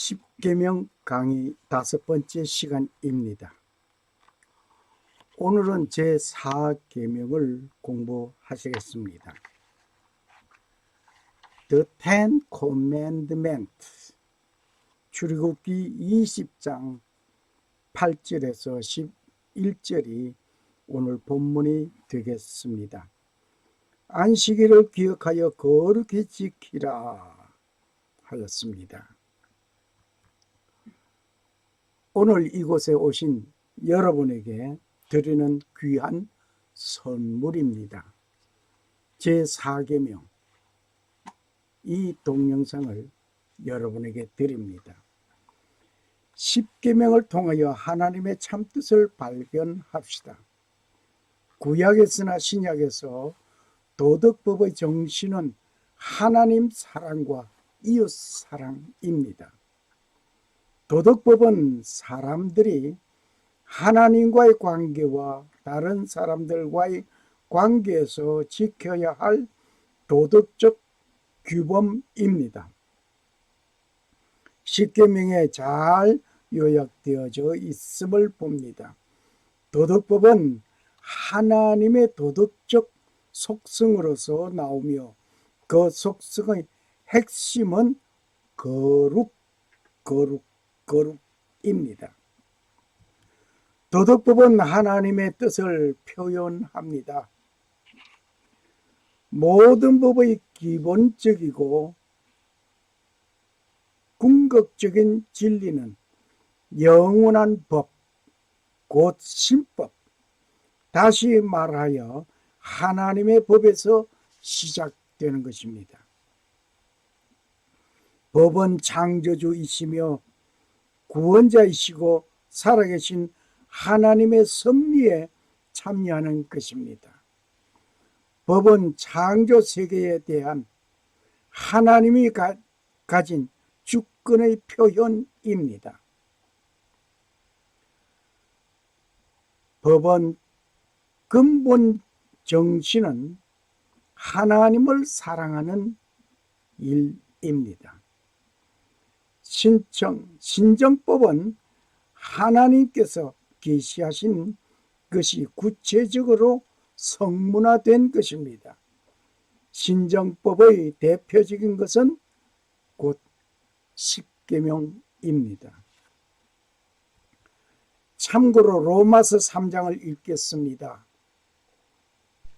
십계명 강의 5번째 시간입니다. 오늘은 제4계명을 공부하시겠습니다. The Ten Commandments, 출애굽기 20장 8절에서 11절이 오늘 본문이 되겠습니다. 안식일을 기억하여 거룩히 지키라 하였습니다. 오늘 이곳에 오신 여러분에게 드리는 귀한 선물입니다. 제4계명, 이 동영상을 여러분에게 드립니다. 10계명을 통하여 하나님의 참뜻을 발견합시다. 구약에서나 신약에서 도덕법의 정신은 하나님 사랑과 이웃 사랑입니다. 도덕법은 사람들이 하나님과의 관계와 다른 사람들과의 관계에서 지켜야 할 도덕적 규범입니다. 10계명에 잘 요약되어져 있음을 봅니다. 도덕법은 하나님의 도덕적 속성으로서 나오며 그 속성의 핵심은 거룩입니다. 도덕법은 하나님의 뜻을 표현합니다. 모든 법의 기본적이고 궁극적인 진리는 영원한 법, 곧 신법, 다시 말하여 하나님의 법에서 시작되는 것입니다. 법은 창조주이시며 구원자이시고 살아계신 하나님의 섭리에 참여하는 것입니다. 법은 창조 세계에 대한 하나님이 가진 주권의 표현입니다. 법은 근본 정신은 하나님을 사랑하는 일입니다. 신정법은 하나님께서 계시하신 것이 구체적으로 성문화된 것입니다. 신정법의 대표적인 것은 곧 10계명입니다. 참고로 로마서 3장을 읽겠습니다.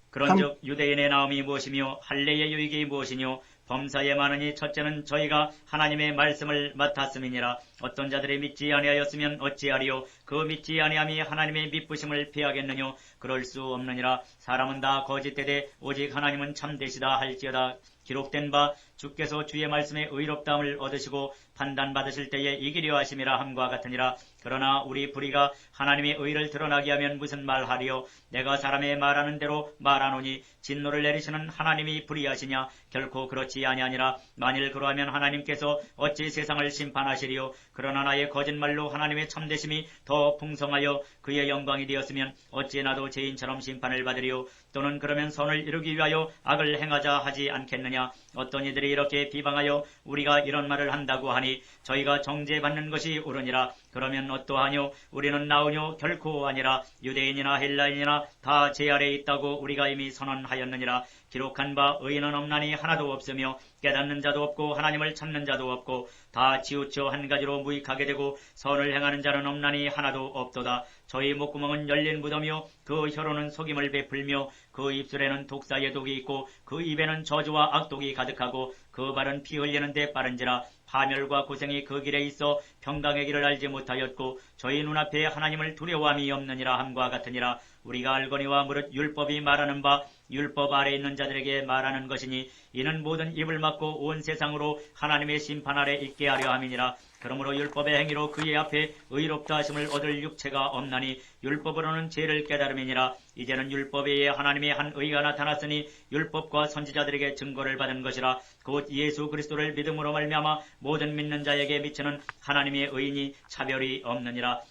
그런즉 유대인의 나음이 무엇이며 할례의 유익이 무엇이뇨? 범사에 많으니 첫째는 저희가 하나님의 말씀을 맡았음이니라. 어떤 자들이 믿지 아니하였으면 어찌하리요? 그 믿지 아니함이 하나님의 미쁘심을 피하겠느뇨? 그럴 수 없느니라. 사람은 다 거짓되되 오직 하나님은 참되시다 할지어다. 기록된 바 주께서 주의 말씀에 의롭다함을 얻으시고 판단받으실 때에 이기려 하심이라 함과 같으니라. 그러나 우리 불의가 하나님의 의를 드러나게 하면 무슨 말하리요? 내가 사람의 말하는 대로 말하노니 진노를 내리시는 하나님이 불의하시냐? 결코 그렇지 아니하니라. 만일 그러하면 하나님께서 어찌 세상을 심판하시리요? 그러나 나의 거짓말로 하나님의 참되심이 더 풍성하여 그의 영광이 되었으면 어찌 나도 죄인처럼 심판을 받으리요? 또는 그러면 선을 이루기 위하여 악을 행하자 하지 않겠느냐? 어떤 이들이 이렇게 비방하여 우리가 이런 말을 한다고 하니 저희가 정죄받는 것이 옳으니라. 그러면 어떠하뇨? 우리는 나으뇨? 결코 아니라. 유대인이나 헬라인이나 다 제 아래에 있다고 우리가 이미 선언하였느니라. 기록한 바 의인은 없나니 하나도 없으며 깨닫는 자도 없고 하나님을 찾는 자도 없고 다 치우쳐 한 가지로 무익하게 되고 선을 행하는 자는 없나니 하나도 없도다. 저희 목구멍은 열린 무덤이요 그 혀로는 속임을 베풀며 그 입술에는 독사의 독이 있고 그 입에는 저주와 악독이 가득하고 그 발은 피 흘리는 데 빠른지라. 파멸과 고생이 그 길에 있어 평강의 길을 알지 못하였고 저희 눈앞에 하나님을 두려워함이 없느니라 함과 같으니라. 우리가 알거니와 무릇 율법이 말하는 바 율법 아래 있는 자들에게 말하는 것이니 이는 모든 입을 막고 온 세상으로 하나님의 심판 아래 있게 하려 함이니라. 그러므로 율법의 행위로 그의 앞에 의롭다 하심을 얻을 육체가 없나니 율법으로는 죄를 깨달음이니라. 이제는 율법 외에 하나님의 한 의가 나타났으니 율법과 선지자들에게 증거를 받은 것이라. 곧 예수 그리스도를 믿음으로 말미암아 모든 믿는 자에게 미치는 하나님의 의인이 차별이 없느니라.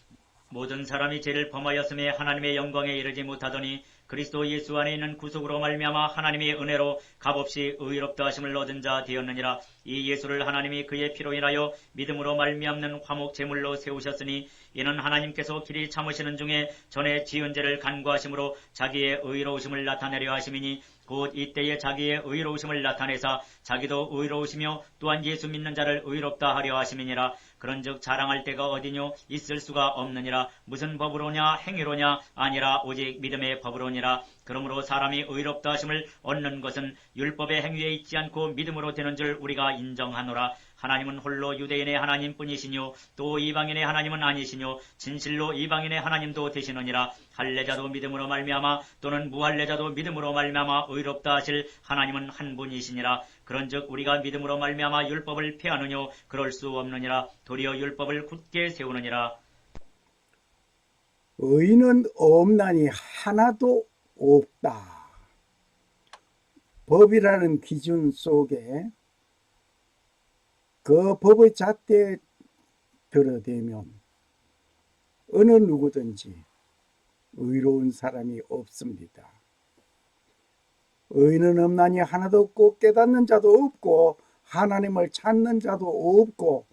모든 사람이 죄를 범하였음에 하나님의 영광에 이르지 못하더니 그리스도 예수 안에 있는 구속으로 말미암아 하나님의 은혜로 값없이 의롭다 하심을 얻은 자 되었느니라. 이 예수를 하나님이 그의 피로 인하여 믿음으로 말미암는 화목 제물로 세우셨으니 이는 하나님께서 길이 참으시는 중에 전에 지은 죄를 간구하심으로 자기의 의로우심을 나타내려 하심이니 곧 이때에 자기의 의로우심을 나타내사 자기도 의로우시며 또한 예수 믿는 자를 의롭다 하려 하심이니라. 그런즉 자랑할 데가 어디뇨? 있을 수가 없느니라. 무슨 법으로냐? 행위로냐? 아니라 오직 믿음의 법으로니라. 그러므로 사람이 의롭다 하심을 얻는 것은 율법의 행위에 있지 않고 믿음으로 되는 줄 우리가 인정하노라. 하나님은 홀로 유대인의 하나님뿐이시뇨 또 이방인의 하나님은 아니시뇨 진실로 이방인의 하나님도 되시느니라. 할례자도 믿음으로 말미암아 또는 무할례자도 믿음으로 말미암아 의롭다 하실 하나님은 한 분이시니라. 그런즉 우리가 믿음으로 말미암아 율법을 폐하느뇨? 그럴 수 없느니라. 도리어 율법을 굳게 세우느니라. 의인은 없나니 하나도 없다. 법이라는 기준 속에 그 법의 잣대에 들어대면 어느 누구든지 의로운 사람이 없습니다. 의인은 없나니 하나도 없고 깨닫는 자도 없고 하나님을 찾는 자도 없고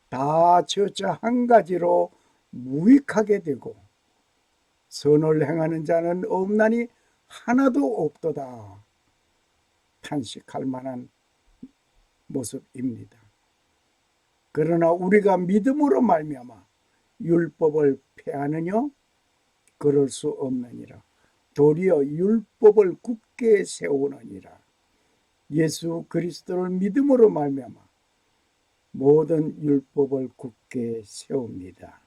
다 저저 한 가지로 무익하게 되고 선을 행하는 자는 없나니 하나도 없도다. 탄식할 만한 모습입니다. 그러나 우리가 믿음으로 말미암아 율법을 폐하느냐? 그럴 수 없느니라. 도리어 율법을 굳게 세우느니라. 예수 그리스도를 믿음으로 말미암아 모든 율법을 굳게 세웁니다.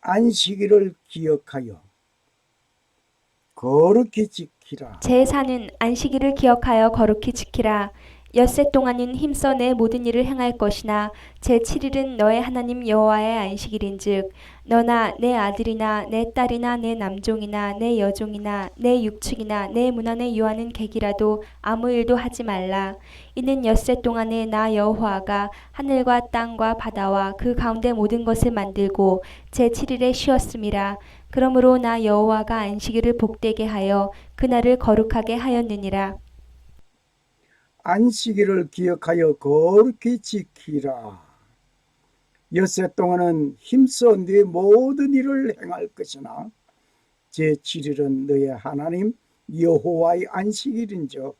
안식일을 기억하여 거룩히 지키라. 제4는 안식일을 기억하여 거룩히 지키라. 엿새 동안은 힘써 내 모든 일을 행할 것이나 제7일은 너의 하나님 여호와의 안식일인즉 너나 내 아들이나 내 딸이나 내 남종이나 내 여종이나 내 육축이나 내 문 안에 유하는 객이라도 아무 일도 하지 말라. 이는 엿새 동안에 나 여호와가 하늘과 땅과 바다와 그 가운데 모든 것을 만들고 제7일에 쉬었음이라. 그러므로 나 여호와가 안식일을 복되게 하여 그날을 거룩하게 하였느니라. 안식일을 기억하여 거룩히 지키라. 엿새 동안은 힘써 네 모든 일을 행할 것이나 제7일은 너의 하나님 여호와의 안식일인즉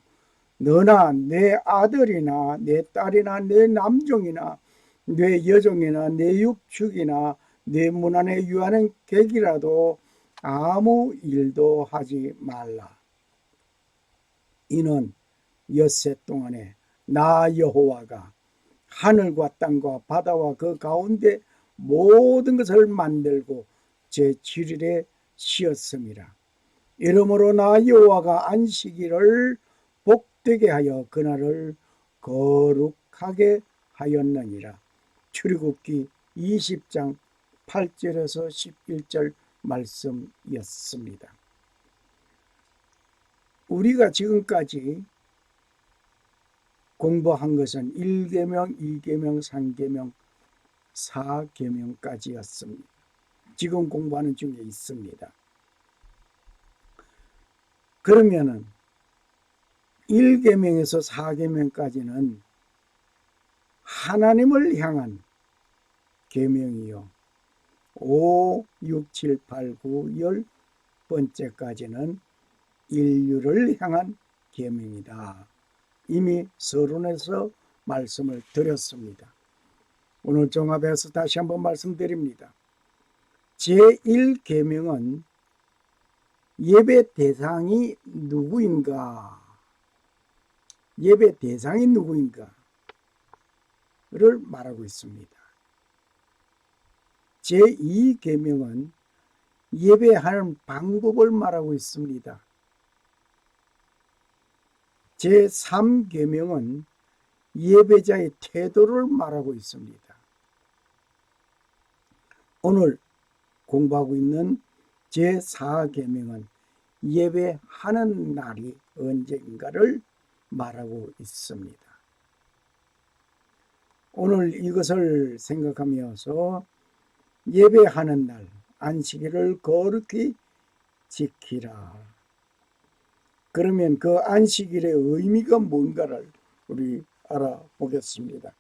너나 내 아들이나 내 딸이나 내 남종이나 내 여종이나 내 육축이나 내 문 안에 유하는 객이라도 아무 일도 하지 말라. 이는 엿새 동안에 나 여호와가 하늘과 땅과 바다와 그 가운데 모든 것을 만들고 제7일에 쉬었음이라. 이러므로 나 여호와가 안식일을 복되게 하여 그날을 거룩하게 하였느니라. 출애굽기 20장 8절에서 11절 말씀이었습니다. 우리가 지금까지 공부한 것은 1계명, 2계명, 3계명, 4계명까지였습니다. 지금 공부하는 중에 있습니다. 그러면은 1계명에서 4계명까지는 하나님을 향한 계명이요. 5, 6, 7, 8, 9, 10번째까지는 인류를 향한 계명이다. 이미 서론에서 말씀을 드렸습니다. 오늘 종합해서 다시 한번 말씀드립니다. 제1계명은 예배 대상이 누구인가? 예배 대상이 누구인가를 말하고 있습니다. 제2계명은 예배하는 방법을 말하고 있습니다. 제3계명은 예배자의 태도를 말하고 있습니다. 오늘 공부하고 있는 제4계명은 예배하는 날이 언젠가를 말하고 있습니다. 오늘 이것을 생각하면서 예배하는 날, 안식일을 거룩히 지키라. 그러면 그 안식일의 의미가 뭔가를 우리 알아보겠습니다.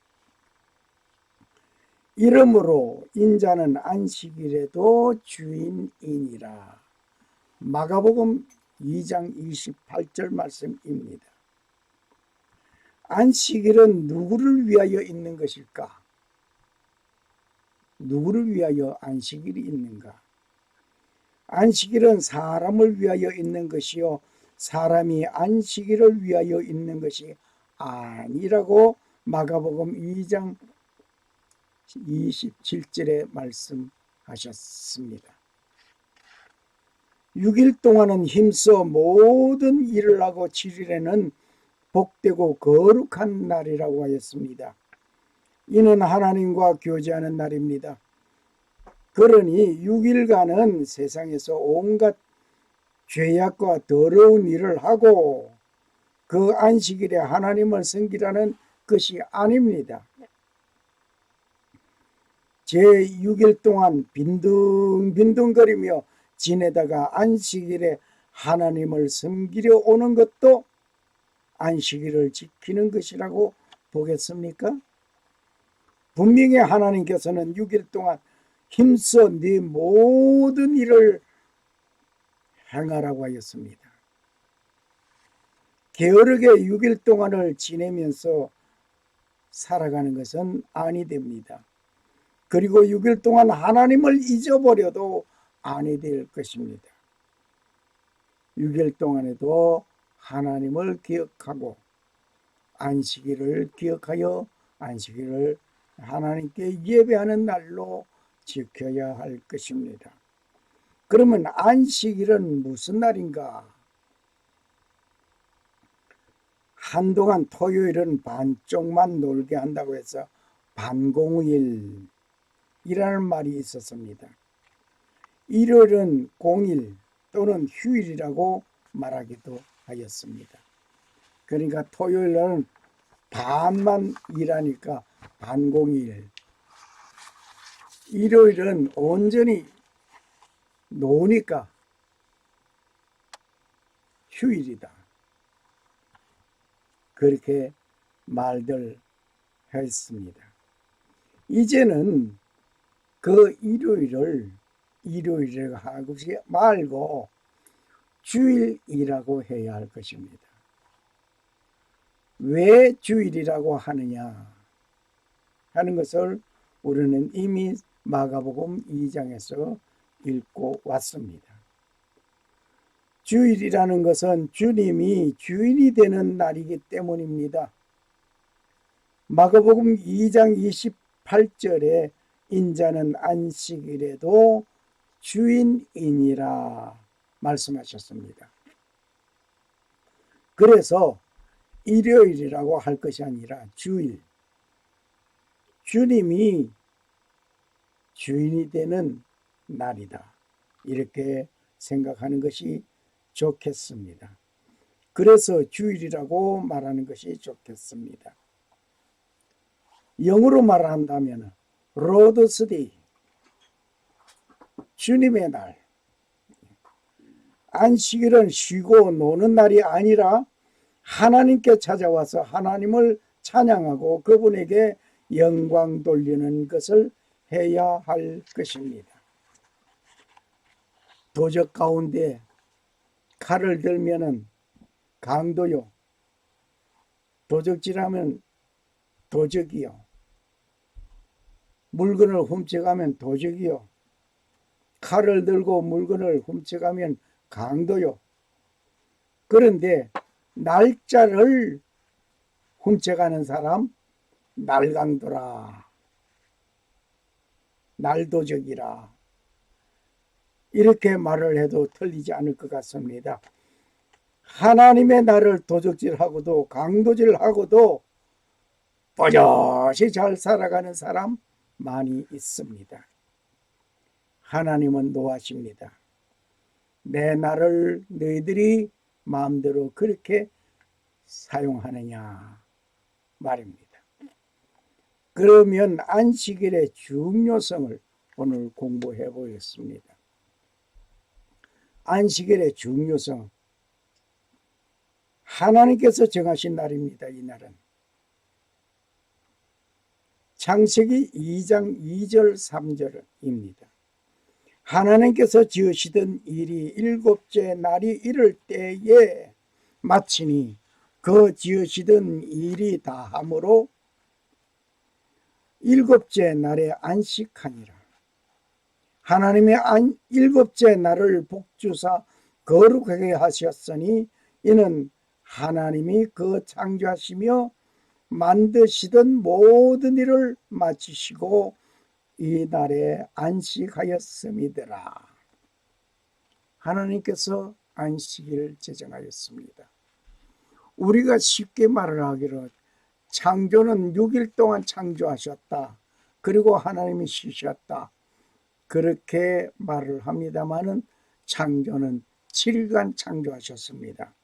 이러므로 인자는 안식일에도 주인이니라. 마가복음 2장 28절 말씀입니다. 안식일은 누구를 위하여 있는 것일까? 누구를 위하여 안식일이 있는가? 안식일은 사람을 위하여 있는 것이요 사람이 안식일을 위하여 있는 것이 아니라고 마가복음 2장 27절에 말씀하셨습니다. 6일 동안은 힘써 모든 일을 하고 7일에는 복되고 거룩한 날이라고 하였습니다. 이는 하나님과 교제하는 날입니다. 그러니 6일간은 세상에서 온갖 죄악과 더러운 일을 하고 그 안식일에 하나님을 섬기라는 것이 아닙니다. 제6일 동안 빈둥빈둥거리며 지내다가 안식일에 하나님을 섬기려 오는 것도 안식일을 지키는 것이라고 보겠습니까? 분명히 하나님께서는 6일 동안 힘써 네 모든 일을 행하라고 하였습니다. 게으르게 6일 동안을 지내면서 살아가는 것은 아니 됩니다. 그리고 6일 동안 하나님을 잊어버려도 아니 될 것입니다. 6일 동안에도 하나님을 기억하고 안식일을 기억하여 안식일을 하나님께 예배하는 날로 지켜야 할 것입니다. 그러면 안식일은 무슨 날인가? 한동안 토요일은 반쪽만 놀게 한다고 해서 반공일이라는 말이 있었습니다. 일요일은 공일 또는 휴일이라고 말하기도 하였습니다. 그러니까 토요일은 반만 일하니까 반공일, 일요일은 온전히 노니까 휴일이다. 그렇게 말들 했습니다. 이제는 그 일요일이라고 하지 말고 주일이라고 해야 할 것입니다. 왜 주일이라고 하느냐 하는 것을 우리는 이미 마가복음 2장에서 읽고 왔습니다. 주일이라는 것은 주님이 주인이 되는 날이기 때문입니다. 마가복음 2장 28절에 인자는 안식일에도 주인이니라 말씀하셨습니다. 그래서 일요일이라고 할 것이 아니라 주일, 주님이 주인이 되는 날이다. 이렇게 생각하는 것이 좋겠습니다. 그래서 주일이라고 말하는 것이 좋겠습니다. 영어로 말한다면 로드스 데이, 주님의 날. 안식일은 쉬고 노는 날이 아니라 하나님께 찾아와서 하나님을 찬양하고 그분에게 영광 돌리는 것을 해야 할 것입니다. 도적 가운데 칼을 들면은 강도요, 도적질하면 도적이요, 물건을 훔쳐가면 도적이요, 칼을 들고 물건을 훔쳐가면 강도요. 그런데 날짜를 훔쳐가는 사람 날강도라, 날도적이라, 이렇게 말을 해도 틀리지 않을 것 같습니다. 하나님의 날을 도적질하고도 강도질하고도 버젓이 잘 살아가는 사람 많이 있습니다. 하나님은 노하십니다. 내 날을 너희들이 마음대로 그렇게 사용하느냐 말입니다. 그러면 안식일의 중요성을 오늘 공부해 보겠습니다. 안식일의 중요성, 하나님께서 정하신 날입니다. 이 날은 창세기 2장 2절 3절입니다. 하나님께서 지으시던 일이 일곱째 날이 이를 때에 마치니 그 지으시던 일이 다함으로 일곱째 날에 안식하니라. 하나님의 일곱째 날을 복주사 거룩하게 하셨으니 이는 하나님이 그 창조하시며 만드시던 모든 일을 마치시고 이 날에 안식하였음이더라. 하나님께서 안식일을 제정하였습니다. 우리가 쉽게 말을 하기로 창조는 6일 동안 창조하셨다. 그리고 하나님이 쉬셨다. 그렇게 말을 합니다마는 창조는 7일간 창조하셨습니다.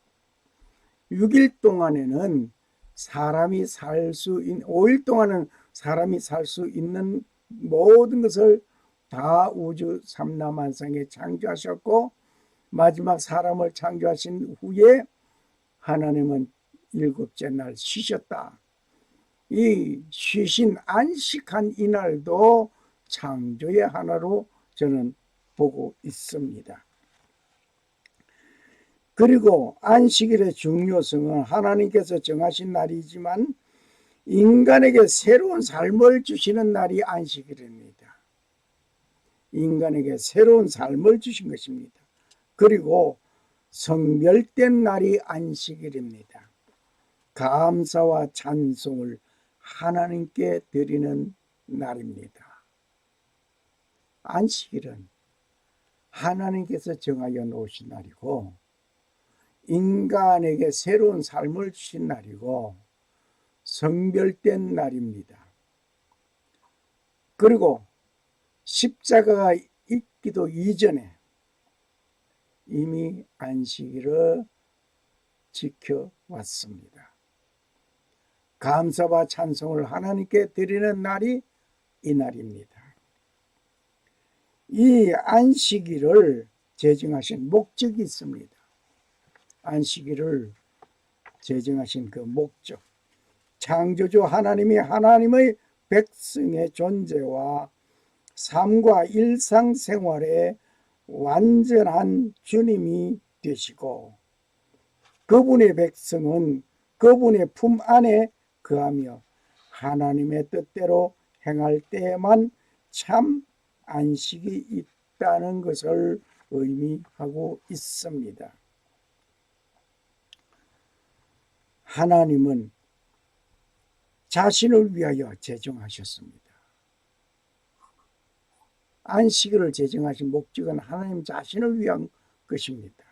6일 동안에는 사람이 살 수 있는 5일 동안은 사람이 살 수 있는 모든 것을 다 우주 삼라만상에 창조하셨고 마지막 사람을 창조하신 후에 하나님은 일곱째 날 쉬셨다. 이 쉬신 안식한 이날도 창조의 하나로 저는 보고 있습니다. 그리고 안식일의 중요성은 하나님께서 정하신 날이지만 인간에게 새로운 삶을 주시는 날이 안식일입니다. 인간에게 새로운 삶을 주신 것입니다. 그리고 성별된 날이 안식일입니다. 감사와 찬송을 하나님께 드리는 날입니다. 안식일은 하나님께서 정하여 놓으신 날이고 인간에게 새로운 삶을 주신 날이고 성별된 날입니다. 그리고 십자가가 있기도 이전에 이미 안식일을 지켜왔습니다. 감사와 찬송을 하나님께 드리는 날이 이 날입니다. 이 안식일을 제정하신 목적이 있습니다. 안식일을 제정하신 그 목적, 창조주 하나님이 하나님의 백성의 존재와 삶과 일상생활에 완전한 주님이 되시고 그분의 백성은 그분의 품 안에 거하며 하나님의 뜻대로 행할 때에만 참 안식이 있다는 것을 의미하고 있습니다. 하나님은 자신을 위하여 제정하셨습니다. 안식일을 제정하신 목적은 하나님 자신을 위한 것입니다.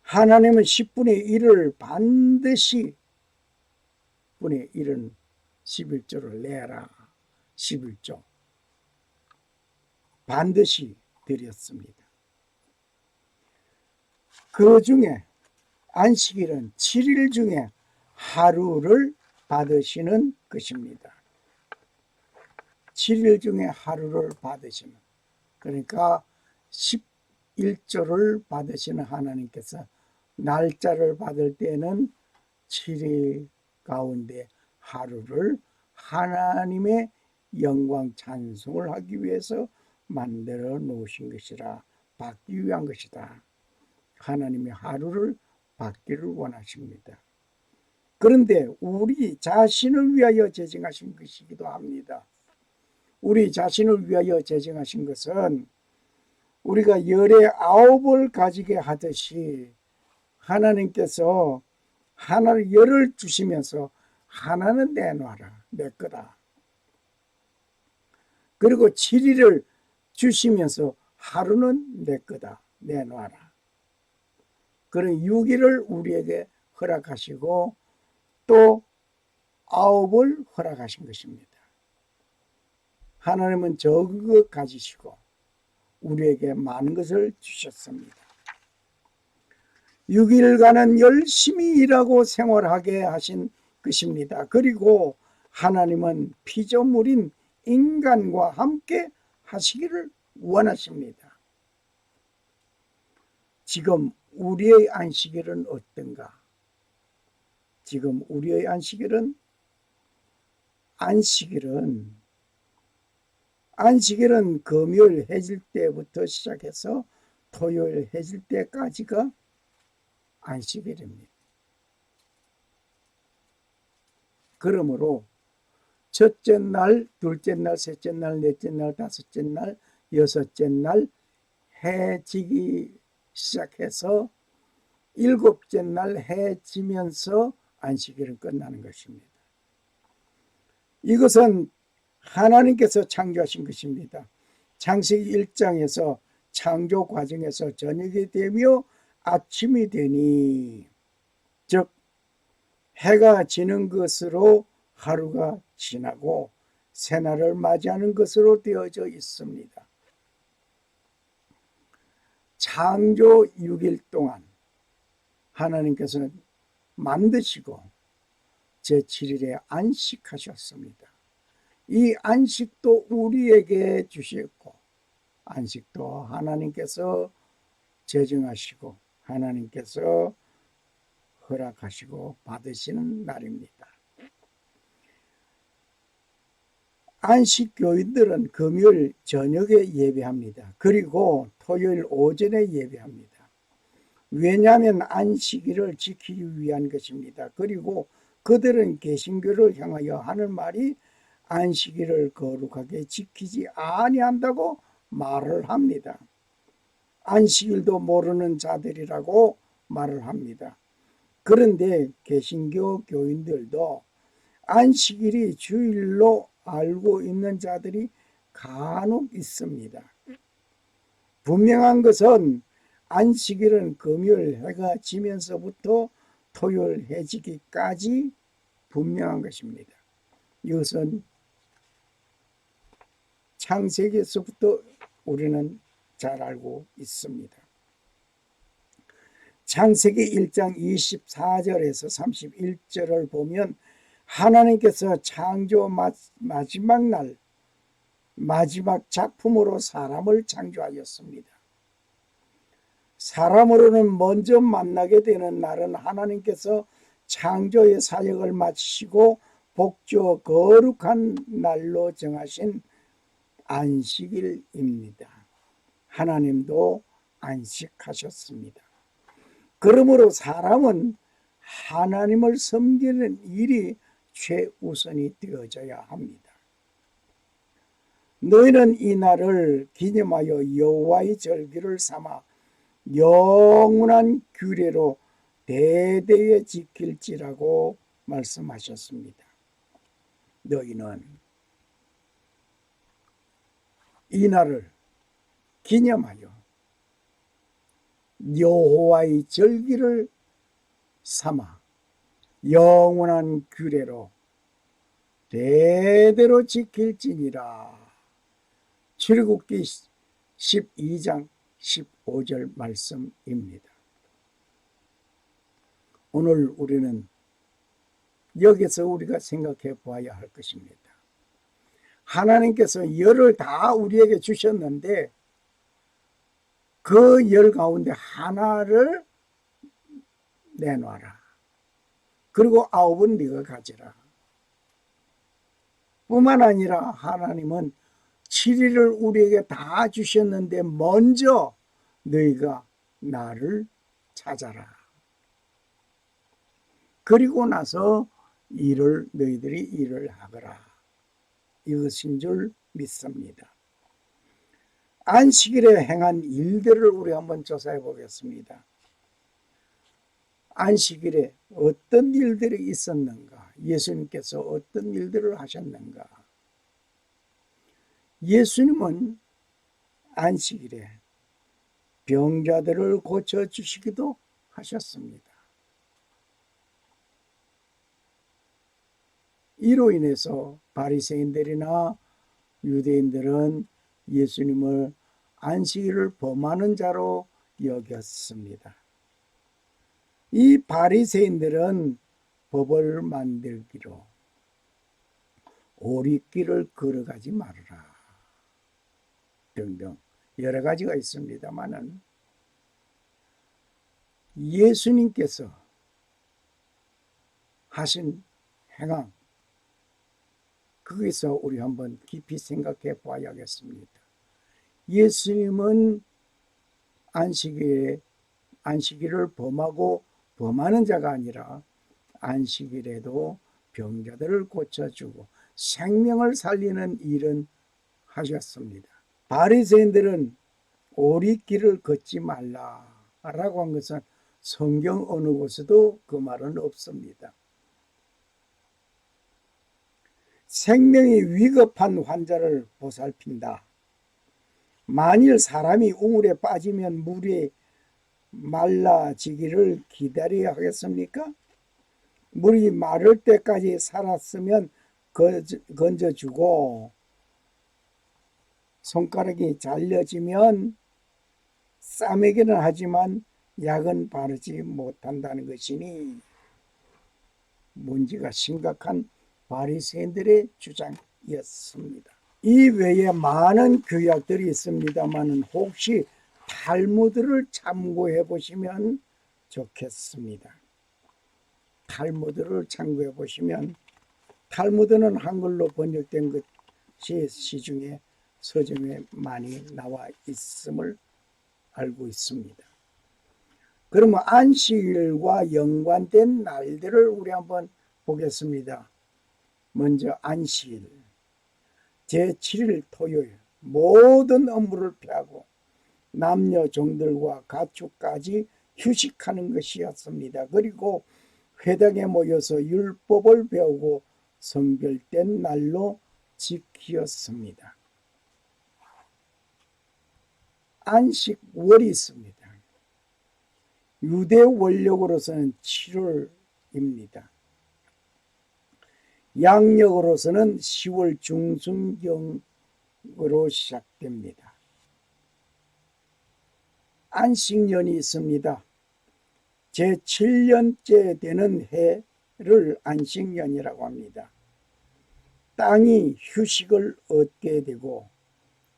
하나님은 10분의 1을 반드시 10분의 1은 11조를 내라. 11조 반드시 드렸습니다. 그 중에 안식일은 7일 중에 하루를 받으시는 것입니다. 7일 중에 하루를 받으시는, 그러니까 11조를 받으시는 하나님께서 날짜를 받을 때는 7일 가운데 하루를 하나님의 영광 찬송을 하기 위해서 만들어 놓으신 것이라, 받기 위한 것이다. 하나님의 하루를 받기를 원하십니다. 그런데 우리 자신을 위하여 제정하신 것이기도 합니다. 우리 자신을 위하여 제정하신 것은 우리가 열의 9을 가지게 하듯이 하나님께서 하나를 열을 주시면서 하나는 내놔라, 내 거다. 그리고 7일을 주시면서 하루는 내 거다, 내놔라. 그런 6일을 우리에게 허락하시고 또 9을 허락하신 것입니다. 하나님은 적은 것 가지시고 우리에게 많은 것을 주셨습니다. 6일간은 열심히 일하고 생활하게 하신 것입니다. 그리고 하나님은 피조물인 인간과 함께 하시기를 원하십니다. 지금 우리의 안식일은 어떤가? 지금 우리의 안식일은 금요일 해질 때부터 시작해서 토요일 해질 때까지가 안식일입니다. 그러므로 첫째 날, 둘째 날, 셋째 날, 넷째 날, 다섯째 날, 여섯째 날 해 지기 시작해서 일곱째 날 해 지면서 안식일은 끝나는 것입니다. 이것은 하나님께서 창조하신 것입니다. 창세기 1장에서 창조 과정에서 저녁이 되며 아침이 되니, 즉 해가 지는 것으로 하루가 지나고 새날을 맞이하는 것으로 되어져 있습니다. 창조 6일 동안 하나님께서는 만드시고 제7일에 안식하셨습니다. 이 안식도 우리에게 주셨고, 안식도 하나님께서 제정하시고 하나님께서 허락하시고 받으시는 날입니다. 안식교인들은 금요일 저녁에 예배합니다. 그리고 토요일 오전에 예배합니다. 왜냐하면 안식일을 지키기 위한 것입니다. 그리고 그들은 개신교를 향하여 하는 말이 안식일을 거룩하게 지키지 아니한다고 말을 합니다. 안식일도 모르는 자들이라고 말을 합니다. 그런데 개신교 교인들도 안식일이 주일로 알고 있는 자들이 간혹 있습니다. 분명한 것은 안식일은 금요일 해가 지면서부터 토요일 해지기까지 분명한 것입니다. 이것은 창세기에서부터 우리는 잘 알고 있습니다. 창세기 1장 24절에서 31절을 보면 하나님께서 창조 마지막 날 마지막 작품으로 사람을 창조하였습니다. 사람으로는 먼저 만나게 되는 날은 하나님께서 창조의 사역을 마치시고 복주어 거룩한 날로 정하신 안식일입니다. 하나님도 안식하셨습니다. 그러므로 사람은 하나님을 섬기는 일이 최우선이 되어져야 합니다. 너희는 이 날을 기념하여 여호와의 절기를 삼아 영원한 규례로 대대에 지킬지라고 말씀하셨습니다. 너희는 이 날을 기념하여 여호와의 절기를 삼아 영원한 규례로 대대로 지킬지니라. 출애굽기 12장 15절 말씀입니다. 오늘 우리는 여기서 우리가 생각해 보아야 할 것입니다. 하나님께서 열을 다 우리에게 주셨는데 그 열 가운데 하나를 내놔라. 그리고 9은 네가 가지라. 뿐만 아니라 하나님은 7일을 우리에게 다 주셨는데 먼저 너희가 나를 찾아라. 그리고 나서 너희들이 일을 하거라. 이것인 줄 믿습니다. 안식일에 행한 일들을 우리 한번 조사해 보겠습니다. 안식일에 어떤 일들이 있었는가? 예수님께서 어떤 일들을 하셨는가? 예수님은 안식일에 병자들을 고쳐주시기도 하셨습니다. 이로 인해서 바리새인들이나 유대인들은 예수님을 안식일을 범하는 자로 여겼습니다. 이 바리새인들은 법을 만들기로 오리길을 걸어가지 말아라 등등 여러 가지가 있습니다만은 예수님께서 하신 행함, 거기서 우리 한번 깊이 생각해 봐야겠습니다. 예수님은 안식일을 범하고 범하는 자가 아니라 안식일에도 병자들을 고쳐주고 생명을 살리는 일은 하셨습니다. 바리새인들은 오리길을 걷지 말라라고 한 것은 성경 어느 곳에도 그 말은 없습니다. 생명이 위급한 환자를 보살핀다. 만일 사람이 우물에 빠지면 물이 말라지기를 기다려야 하겠습니까? 물이 마를 때까지 살았으면 건져주고 손가락이 잘려지면 싸매기는 하지만 약은 바르지 못한다는 것이니 문제가 심각한 바리새인들의 주장이었습니다. 이 외에 많은 규약들이 있습니다만 혹시 탈무드를 참고해 보시면 좋겠습니다. 탈무드를 참고해 보시면 탈무드는 한글로 번역된 것이 시중에 서점에 많이 나와 있음을 알고 있습니다. 그러면 안식일과 연관된 날들을 우리 한번 보겠습니다. 먼저 안식일, 제7일 토요일, 모든 업무를 피하고 남녀 종들과 가축까지 휴식하는 것이었습니다. 그리고 회당에 모여서 율법을 배우고 성결된 날로 지키었습니다. 안식월이 있습니다. 유대 원력으로서는 7월입니다. 양력으로서는 10월 중순경으로 시작됩니다. 안식년이 있습니다. 제7년째 되는 해를 안식년이라고 합니다. 땅이 휴식을 얻게 되고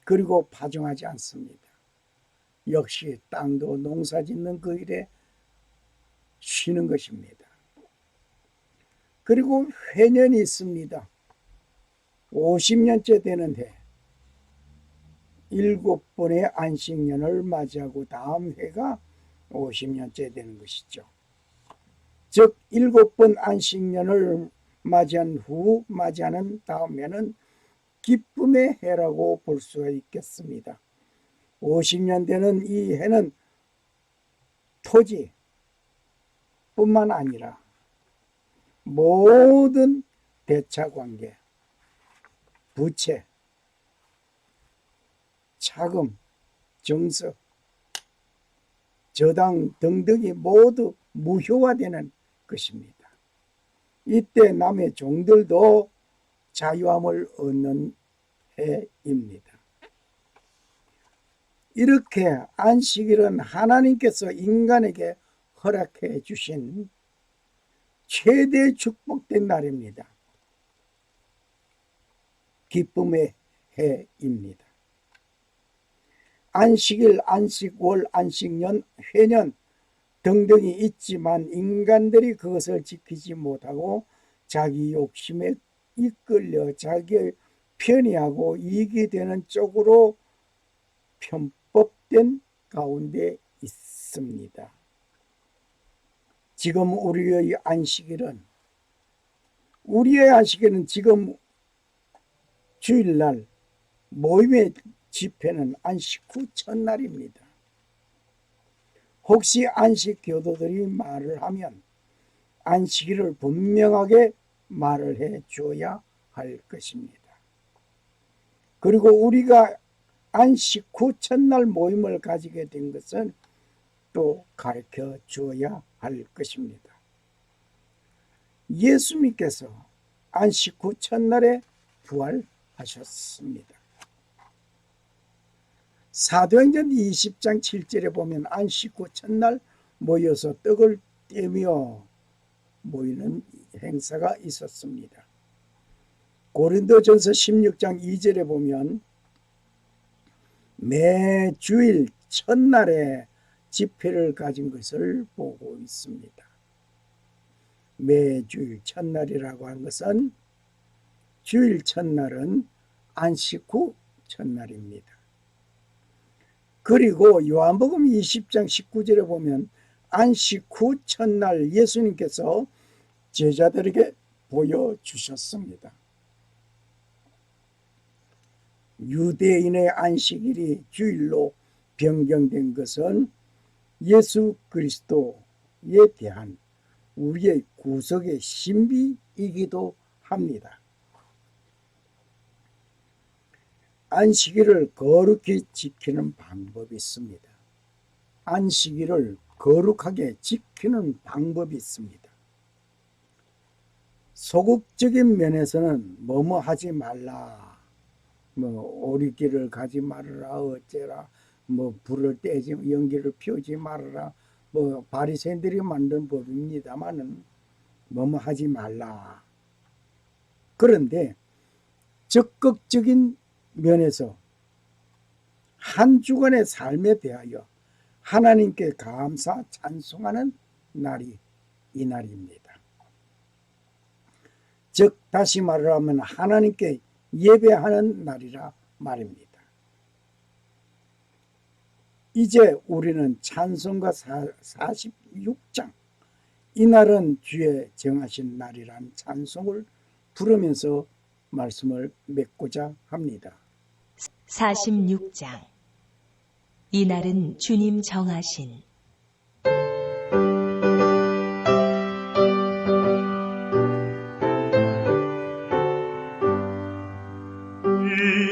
그리고 파종하지 않습니다. 역시 땅도 농사짓는 그 일에 쉬는 것입니다. 그리고 회년이 있습니다. 50년째 되는 해, 7번의 안식년을 맞이하고 다음 해가 50년째 되는 것이죠. 즉 7번 안식년을 맞이하는 다음 해는 기쁨의 해라고 볼 수가 있겠습니다. 50년 되는 이 해는 토지 뿐만 아니라 모든 대차관계, 부채, 차금, 정서, 저당 등등이 모두 무효화되는 것입니다. 이때 남의 종들도 자유함을 얻는 해입니다. 이렇게 안식일은 하나님께서 인간에게 허락해 주신 최대 축복된 날입니다. 기쁨의 해입니다. 안식일, 안식월, 안식년, 회년 등등이 있지만 인간들이 그것을 지키지 못하고 자기 욕심에 이끌려 자기의 편의하고 이익이 되는 쪽으로 편법된 가운데 있습니다. 지금 우리의 안식일은 지금 주일날 모임의 집회는 안식 후 첫날입니다. 혹시 안식 교도들이 말을 하면 안식일을 분명하게 말을 해 줘야 할 것입니다. 그리고 우리가 안식 후 첫날 모임을 가지게 된 것은 또 가르쳐 줘야 할 것입니다. 예수님께서 안식 후 첫날에 부활하셨습니다. 사도행전 20장 7절에 보면 안식 후 첫날 모여서 떡을 떼며 모이는 행사가 있었습니다. 고린도전서 16장 2절에 보면 매 주일 첫날에 집회를 가진 것을 보고 있습니다. 매주일 첫날이라고 하는 것은 주일 첫날은 안식 후 첫날입니다. 그리고 요한복음 20장 19절에 보면 안식 후 첫날 예수님께서 제자들에게 보여주셨습니다. 유대인의 안식일이 주일로 변경된 것은 예수 그리스도에 대한 우리의 구속의 신비이기도 합니다. 안식일을 거룩히 지키는 방법이 있습니다. 안식일을 거룩하게 지키는 방법이 있습니다. 소극적인 면에서는 뭐뭐 하지 말라, 오리길을 가지 말아라, 어째라, 불을 떼지, 연기를 피우지 말아라, 바리새인들이 만든 법입니다만은 뭐뭐 하지 말라. 그런데 적극적인 면에서 한 주간의 삶에 대하여 하나님께 감사 찬송하는 날이 이 날입니다. 즉 다시 말하면 하나님께 예배하는 날이라 말입니다. 이제 우리는 찬송가 46장 이날은 주의 정하신 날이란 찬송을 부르면서 말씀을 맺고자 합니다. 46장 이날은 주님 정하신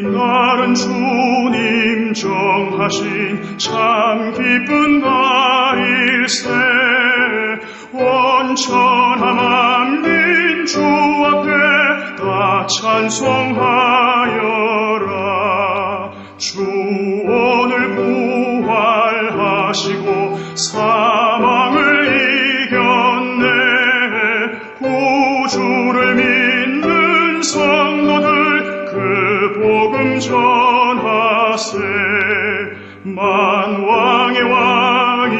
이날은 주님 정하신 참 기쁜 날일세 온천한 만민 주 앞에 다 찬송하여라. 주 오늘 부활하시고 사망을 이겼네. 구주를 믿는 성도들 그 복음 전하세. 만왕의 왕인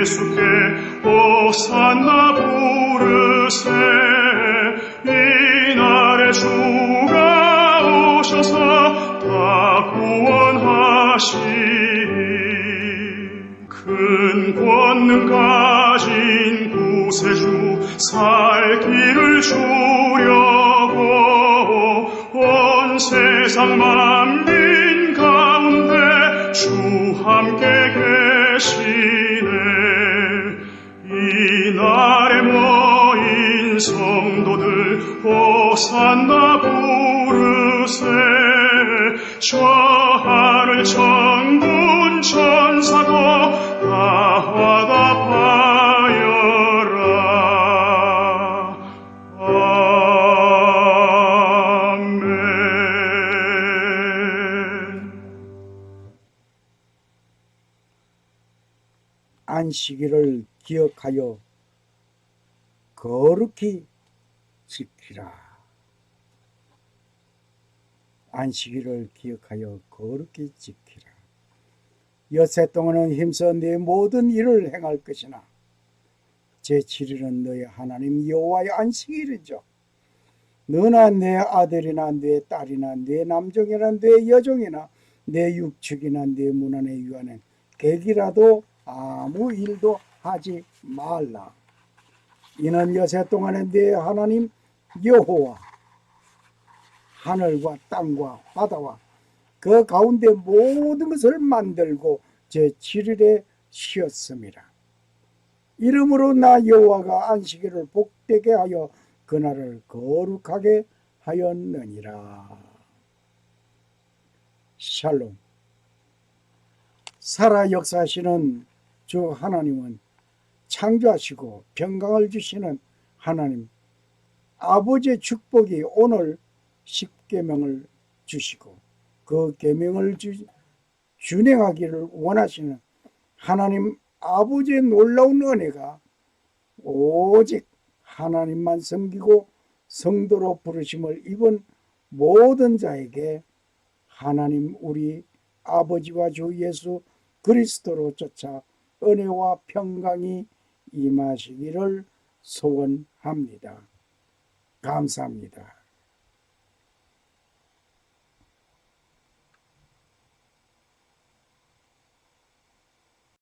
예수께 호산나 부르세. 이날에 주가 오셔서 다 구원하시니 큰 권능 가진 구세주 살 길을 주려고 온 세상 만민 가운데 주 함께 계시네. 이날에 모인 성도들 호산나 부르세. 저 하늘 천군 천사도 다 화답하여라. 아멘. 안식일을 기억하여 거룩히 지키라. 안식일을 기억하여 거룩히 지키라. 엿새 동안은 힘써 네 모든 일을 행할 것이나 제7일은 너의 하나님 여호와의 안식일이죠. 너나 내 아들이나 내 딸이나 내 남종이나 내 여종이나 내 육축이나 내 문안에 유하는 객이라도 아무 일도 하지 말라. 이는 엿새 동안에 내 하나님 여호와 하늘과 땅과 바다와 그 가운데 모든 것을 만들고 제7일에 쉬었습니다. 이러므로 나 여호와가 안식일을 복되게 하여 그날을 거룩하게 하였느니라. 샬롬. 살아 역사하시는 주 하나님은 창조하시고 평강을 주시는 하나님, 아버지의 축복이 오늘 10계명을 주시고 그 계명을 준행하기를 원하시는 하나님 아버지의 놀라운 은혜가 오직 하나님만 섬기고 성도로 부르심을 입은 모든 자에게 하나님 우리 아버지와 주 예수 그리스도로 쫓아 은혜와 평강이 임하시기를 소원합니다. 감사합니다.